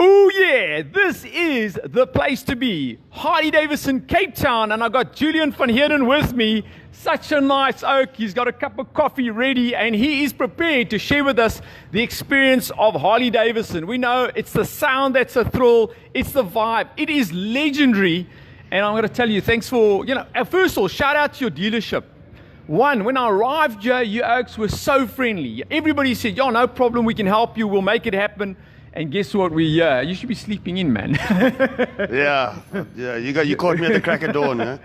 Oh yeah, this is the place to be. Harley-Davidson Cape Town, and I got Julian Van Heerden with me. Such a nice oak. He's got a cup of coffee ready, and he is prepared to share with us the experience of Harley-Davidson. We know it's the sound that's a thrill. It's the vibe. It is legendary. And I'm going to tell you, thanks for, first of all, shout out to your dealership. One, when I arrived here, you Oaks were so friendly. Everybody said, yo, no problem, we can help you, we'll make it happen. And guess what, we're here. You should be sleeping in, man. Yeah, you caught me at the crack of dawn, huh?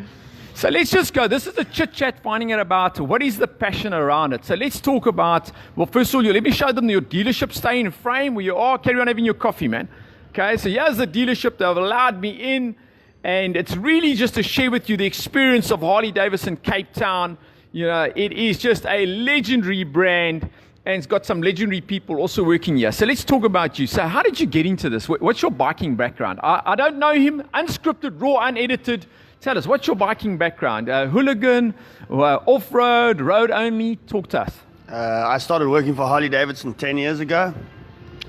So let's just go. This is a chit-chat, finding out about what is the passion around it. So let's talk about, well, first of all, let me show them your dealership. Stay in frame where you are. Carry on having your coffee, man. Okay, so here's the dealership. They've allowed me in. And it's really just to share with you the experience of Harley-Davidson Cape Town. It is just a legendary brand, and it's got some legendary people also working here. So let's talk about you. So how did you get into this? What's your biking background? I don't know him. Unscripted, raw, unedited. Tell us, what's your biking background? Hooligan, off-road, road only? Talk to us. I started working for Harley-Davidson 10 years ago.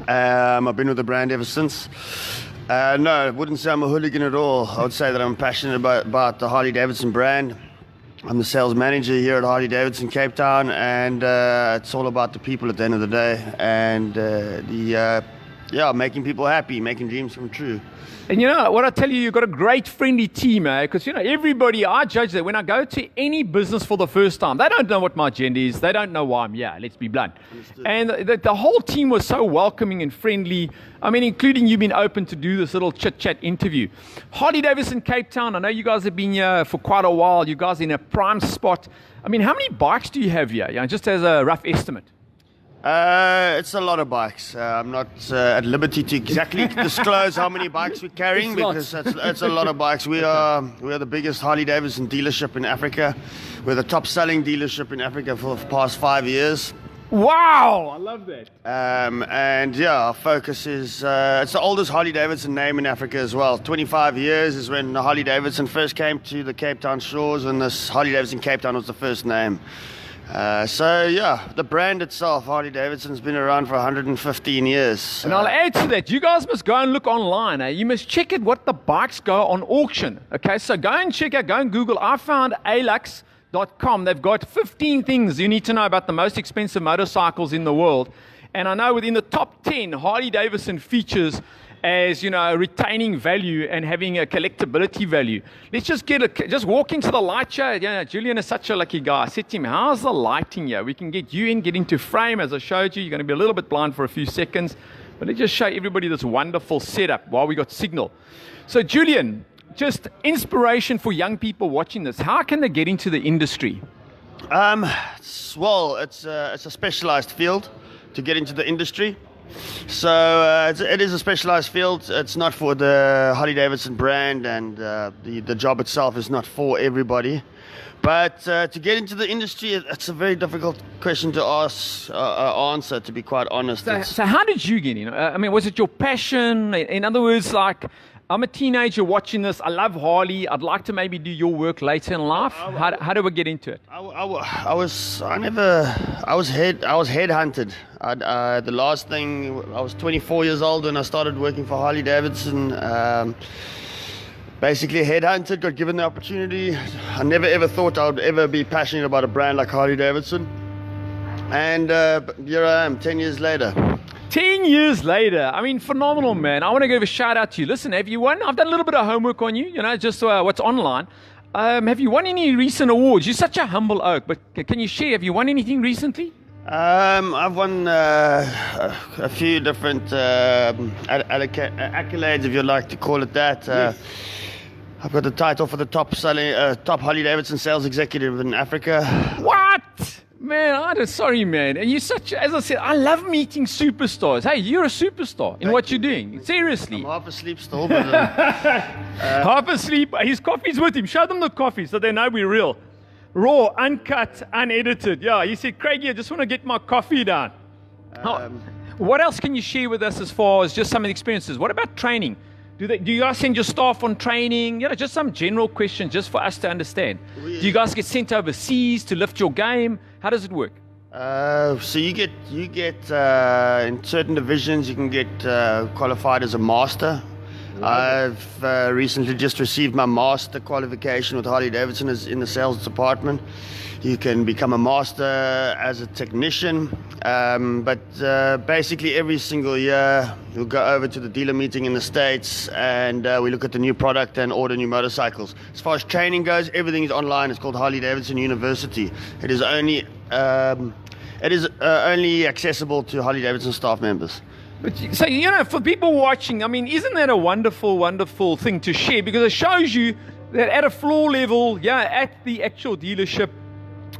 I've been with the brand ever since. No, I wouldn't say I'm a hooligan at all. I would say that I'm passionate about the Harley-Davidson brand. I'm the sales manager here at Harley-Davidson Cape Town, and it's all about the people at the end of the day, and making people happy, making dreams come true. And what I tell you, you've got a great friendly team, because everybody, I judge that when I go to any business for the first time, they don't know what my agenda is, they don't know why I'm here, let's be blunt. Understood. And the whole team was so welcoming and friendly, including you being open to do this little chit-chat interview. Harley-Davidson Cape Town, I know you guys have been here for quite a while, you guys are in a prime spot. How many bikes do you have here, just as a rough estimate? It's a lot of bikes. I'm not at liberty to exactly disclose how many bikes we're carrying, because it's a lot of bikes. We are the biggest Harley-Davidson dealership in Africa. We're the top selling dealership in Africa for the past 5 years. Wow, I love that. Our focus is, it's the oldest Harley-Davidson name in Africa as well. 25 years is when Harley-Davidson first came to the Cape Town shores, and this Harley-Davidson Cape Town was the first name. The brand itself, Harley-Davidson's been around for 115 years. And I'll add to that, you guys must go and look online. You must check it what the bikes go on auction. Okay, so go and check out, go and Google. I found alux.com. They've got 15 things you need to know about the most expensive motorcycles in the world. And I know within the top 10, Harley-Davidson features as, retaining value and having a collectability value. Let's just walk into the light show. Julian is such a lucky guy. I said to him, how's the lighting here? We can get you in, get into frame. As I showed you, you're going to be a little bit blind for a few seconds. But let's just show everybody this wonderful setup while we got signal. So Julian, just inspiration for young people watching this. How can they get into the industry? It's a specialized field to get into the industry. So it is a specialized field. It's not for the Harley-Davidson brand, and the job itself is not for everybody. But to get into the industry, it's a very difficult question to answer, to be quite honest. So how did you get in? Was it your passion? In other words, I'm a teenager watching this. I love Harley. I'd like to maybe do your work later in life. How do we get into it? I was headhunted. The last thing, I was 24 years old when I started working for Harley-Davidson. Basically headhunted, got given the opportunity. I never ever thought I would ever be passionate about a brand like Harley-Davidson. And here I am, 10 years later. 10 years later. Phenomenal, man. I want to give a shout out to you. Listen, have you won? I've done a little bit of homework on you, just what's online. Have you won any recent awards? You're such a humble oak, but can you share? Have you won anything recently? I've won a few different accolades, if you'd like to call it that. Yes. I've got the title for the top Harley-Davidson sales executive in Africa. What? Man, sorry, man. And as I said, I love meeting superstars. Hey, you're a superstar in what you're doing. Seriously. I'm half asleep still, but... half asleep. His coffee's with him. Show them the coffee so they know we're real. Raw, uncut, unedited. Yeah, he said, Craigie, I just want to get my coffee down. What else can you share with us as far as just some of the experiences? What about training? Do you guys send your staff on training? Just some general questions just for us to understand. Do you guys get sent overseas to lift your game? How does it work? So you get in certain divisions you can get qualified as a master. I've recently just received my master qualification with Harley-Davidson in the sales department. You can become a master as a technician, but basically every single year we'll go over to the dealer meeting in the States and we look at the new product and order new motorcycles. As far as training goes, everything is online. It's called Harley-Davidson University. It is only accessible to Harley-Davidson staff members. So, you know, for people watching, I mean, isn't that a wonderful, wonderful thing to share? Because it shows you that at a floor level, at the actual dealership,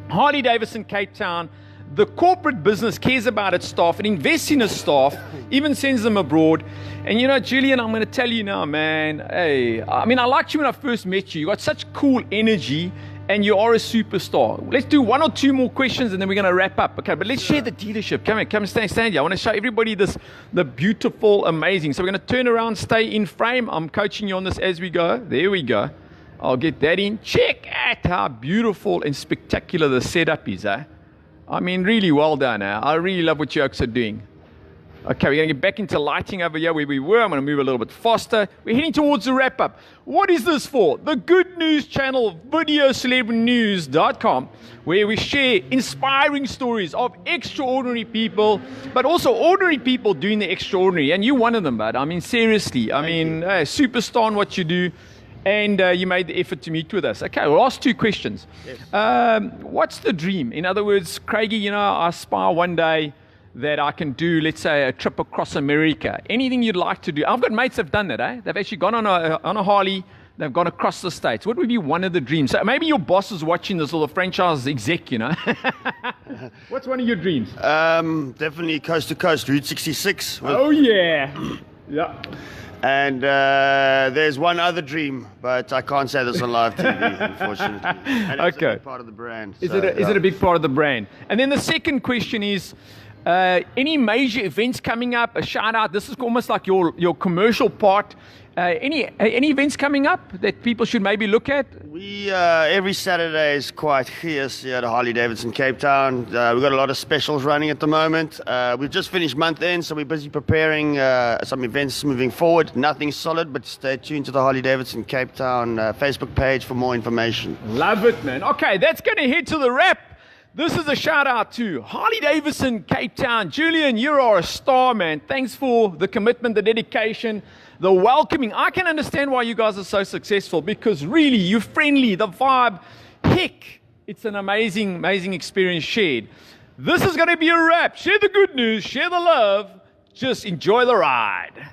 Harley-Davidson Cape Town, the corporate business cares about its staff. It invests in its staff, even sends them abroad. And, you know, Julian, I'm going to tell you now, man, hey, I mean, I liked you when I first met you. You got such cool energy. And you are a superstar. Let's do one or two more questions and then we're going to wrap up. Okay, but let's share the dealership. Come here, come stand here. I want to show everybody the beautiful, amazing. So we're going to turn around, stay in frame. I'm coaching you on this as we go. There we go. I'll get that in. Check out how beautiful and spectacular the setup is, eh? I mean, really well done, eh? I really love what you folks are doing. Okay, we're going to get back into lighting over here where we were. I'm going to move a little bit faster. We're heading towards the wrap-up. What is this for? The Good News channel, videocelebritynews.com, where we share inspiring stories of extraordinary people, but also ordinary people doing the extraordinary. And you're one of them, bud. I mean, seriously. I mean, superstar in what you do. And you made the effort to meet with us. Okay, we'll ask two questions. Yes. What's the dream? In other words, Craigie, you know, I aspire one day that I can do, let's say, a trip across America. Anything you'd like to do. I've got mates that have done that, eh? They've actually gone on a Harley, they've gone across the States. What would be one of the dreams? So maybe your boss is watching this, or the franchise exec, you know? What's one of your dreams? Definitely coast to coast, Route 66. Oh, yeah. Yeah. And there's one other dream, but I can't say this on live TV, unfortunately. And it's a big part of the brand. Is it a big part of the brand? And then the second question is, any major events coming up? A shout out. This is almost like your commercial part. Any events coming up that people should maybe look at? We every Saturday is quite fierce here at Harley-Davidson Cape Town. We've got a lot of specials running at the moment. We've just finished month end, so we're busy preparing some events moving forward. Nothing solid, but stay tuned to the Harley-Davidson Cape Town Facebook page for more information. Love it, man. Okay, that's going to head to the wrap. This is a shout out to Harley-Davidson Cape Town. Julian, you are a star, man. Thanks for the commitment, the dedication, the welcoming. I can understand why you guys are so successful, because really, you're friendly, the vibe. Heck, it's an amazing, amazing experience shared. This is going to be a wrap. Share the good news, share the love. Just enjoy the ride.